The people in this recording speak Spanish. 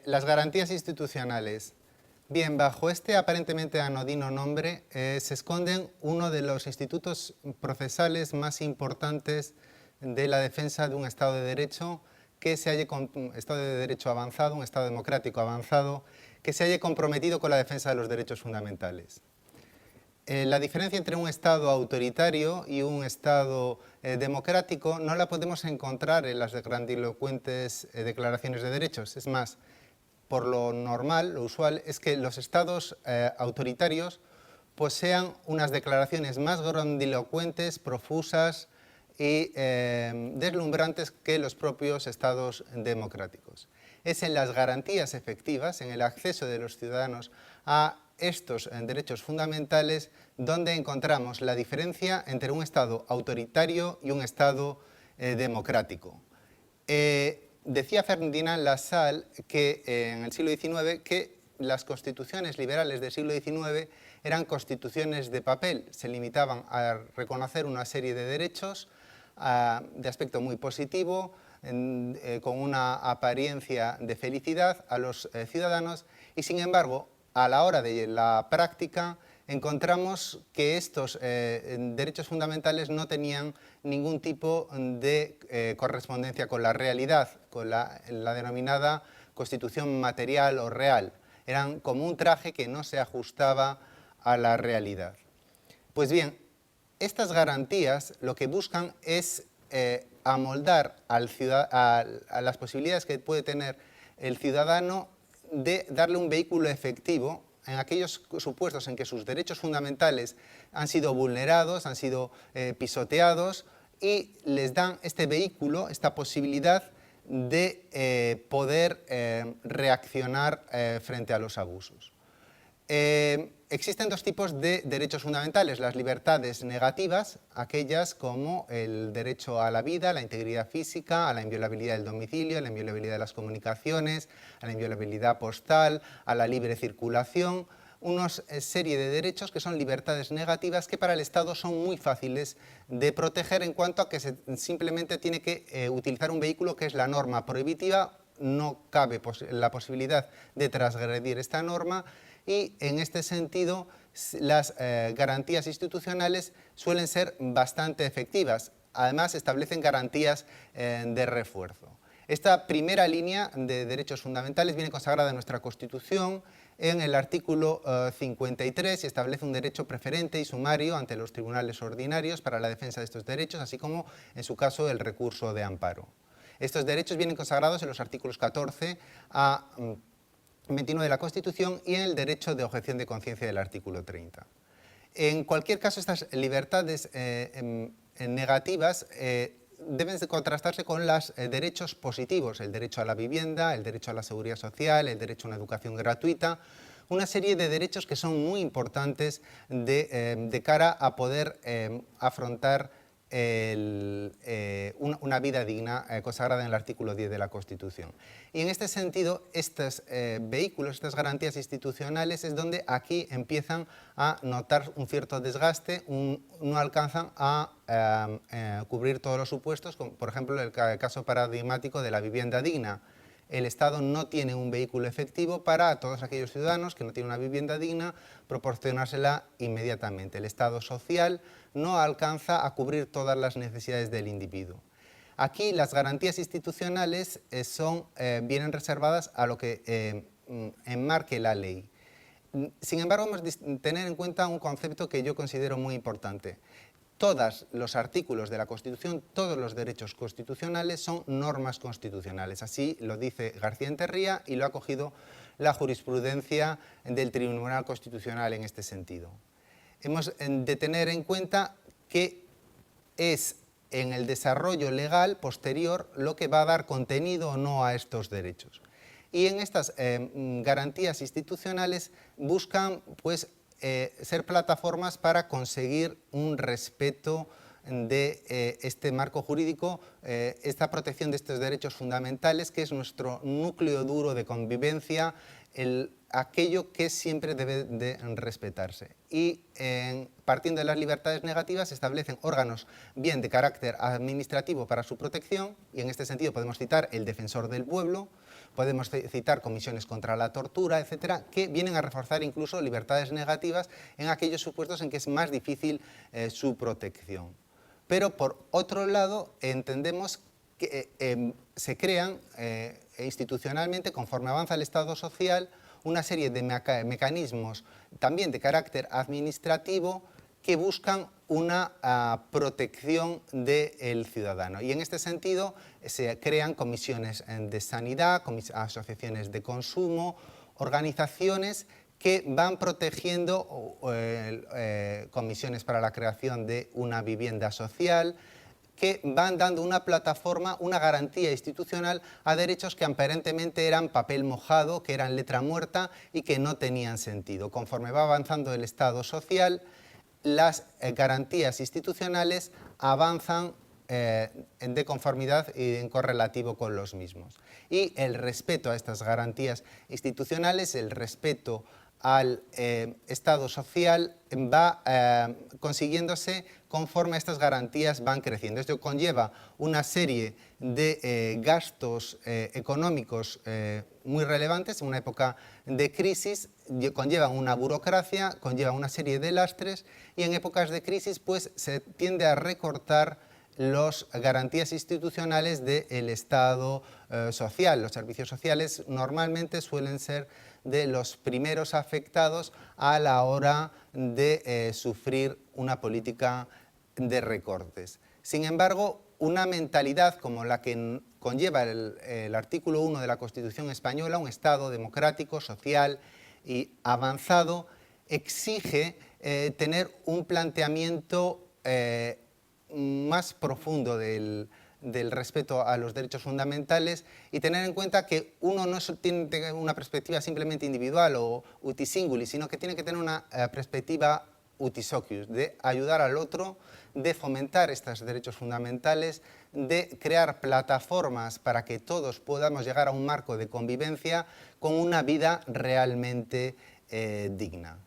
Las garantías institucionales. Bien, bajo este aparentemente anodino nombre se esconden uno de los institutos procesales más importantes de la defensa de un Estado de Derecho que se haya un Estado de Derecho avanzado, un Estado democrático avanzado, que se haya comprometido con la defensa de los derechos fundamentales. La diferencia entre un Estado autoritario y un Estado democrático no la podemos encontrar en las grandilocuentes declaraciones de derechos. Es más, por lo normal, lo usual, es que los Estados autoritarios posean unas declaraciones más grandilocuentes, profusas y deslumbrantes que los propios Estados democráticos. Es en las garantías efectivas, en el acceso de los ciudadanos a estos derechos fundamentales, donde encontramos la diferencia entre un Estado autoritario y un Estado democrático. Decía Ferdinand Lassalle que en el siglo XIX que las constituciones liberales del siglo XIX eran constituciones de papel, se limitaban a reconocer una serie de derechos de aspecto muy positivo, con una apariencia de felicidad a los ciudadanos, y sin embargo, a la hora de la práctica, encontramos que estos derechos fundamentales no tenían ningún tipo de correspondencia con la realidad, con la denominada constitución material o real. Eran como un traje que no se ajustaba a la realidad. Pues bien, estas garantías lo que buscan es amoldar a las posibilidades que puede tener el ciudadano de darle un vehículo efectivo en aquellos supuestos en que sus derechos fundamentales han sido vulnerados, han sido pisoteados, y les dan este vehículo, esta posibilidad de poder reaccionar frente a los abusos. Existen dos tipos de derechos fundamentales: las libertades negativas, aquellas como el derecho a la vida, a la integridad física, a la inviolabilidad del domicilio, a la inviolabilidad de las comunicaciones, a la inviolabilidad postal, a la libre circulación, una serie de derechos que son libertades negativas que para el Estado son muy fáciles de proteger en cuanto a que simplemente tiene que utilizar un vehículo que es la norma prohibitiva, no cabe la posibilidad de transgredir esta norma. Y en este sentido, las garantías institucionales suelen ser bastante efectivas. Además, establecen garantías de refuerzo. Esta primera línea de derechos fundamentales viene consagrada en nuestra Constitución en el artículo 53 y establece un derecho preferente y sumario ante los tribunales ordinarios para la defensa de estos derechos, así como, en su caso, el recurso de amparo. Estos derechos vienen consagrados en los artículos 14 a 21 de la Constitución y en el derecho de objeción de conciencia del artículo 30. En cualquier caso, estas libertades negativas deben de contrastarse con los derechos positivos: el derecho a la vivienda, el derecho a la seguridad social, el derecho a una educación gratuita, una serie de derechos que son muy importantes de cara a poder afrontar una vida digna consagrada en el artículo 10 de la Constitución. Y en este sentido, estos vehículos, estas garantías institucionales, es donde aquí empiezan a notar un cierto desgaste, no alcanzan a cubrir todos los supuestos, como por ejemplo el caso paradigmático de la vivienda digna. El Estado no tiene un vehículo efectivo para a todos aquellos ciudadanos que no tienen una vivienda digna proporcionársela inmediatamente. El Estado social no alcanza a cubrir todas las necesidades del individuo. Aquí las garantías institucionales vienen reservadas a lo que enmarque la ley. Sin embargo, hemos de tener en cuenta un concepto que yo considero muy importante. Todos los artículos de la Constitución, todos los derechos constitucionales son normas constitucionales. Así lo dice García-Enterría y lo ha cogido la jurisprudencia del Tribunal Constitucional en este sentido. Hemos de tener en cuenta que es en el desarrollo legal posterior lo que va a dar contenido o no a estos derechos. Y en estas garantías institucionales buscan, pues, ser plataformas para conseguir un respeto de este marco jurídico, esta protección de estos derechos fundamentales, que es nuestro núcleo duro de convivencia, aquello que siempre debe de respetarse. Y partiendo de las libertades negativas, se establecen órganos bien de carácter administrativo para su protección, y en este sentido podemos citar el Defensor del Pueblo, podemos citar comisiones contra la tortura, etcétera, que vienen a reforzar incluso libertades negativas en aquellos supuestos en que es más difícil su protección. Pero por otro lado, entendemos que se crean institucionalmente, conforme avanza el Estado social, una serie de mecanismos también de carácter administrativo que buscan una protección del ciudadano. Y en este sentido se crean comisiones de sanidad, asociaciones de consumo, organizaciones que van protegiendo, comisiones para la creación de una vivienda social, que van dando una plataforma, una garantía institucional a derechos que aparentemente eran papel mojado, que eran letra muerta y que no tenían sentido. Conforme va avanzando el Estado social, las garantías institucionales avanzan de conformidad y en correlativo con los mismos. Y el respeto a estas garantías institucionales, el respeto al Estado social va consiguiéndose conforme estas garantías van creciendo. Esto conlleva una serie de gastos económicos muy relevantes en una época de crisis, conlleva una burocracia, conlleva una serie de lastres y en épocas de crisis pues se tiende a recortar las garantías institucionales del Estado social. Los servicios sociales normalmente suelen ser de los primeros afectados a la hora de sufrir una política de recortes. Sin embargo, una mentalidad como la que conlleva el artículo 1 de la Constitución española, un Estado democrático, social y avanzado, exige tener un planteamiento más profundo del respeto a los derechos fundamentales y tener en cuenta que uno no tiene una perspectiva simplemente individual o uti singuli, sino que tiene que tener una perspectiva uti socius, de ayudar al otro, de fomentar estos derechos fundamentales, de crear plataformas para que todos podamos llegar a un marco de convivencia con una vida realmente digna.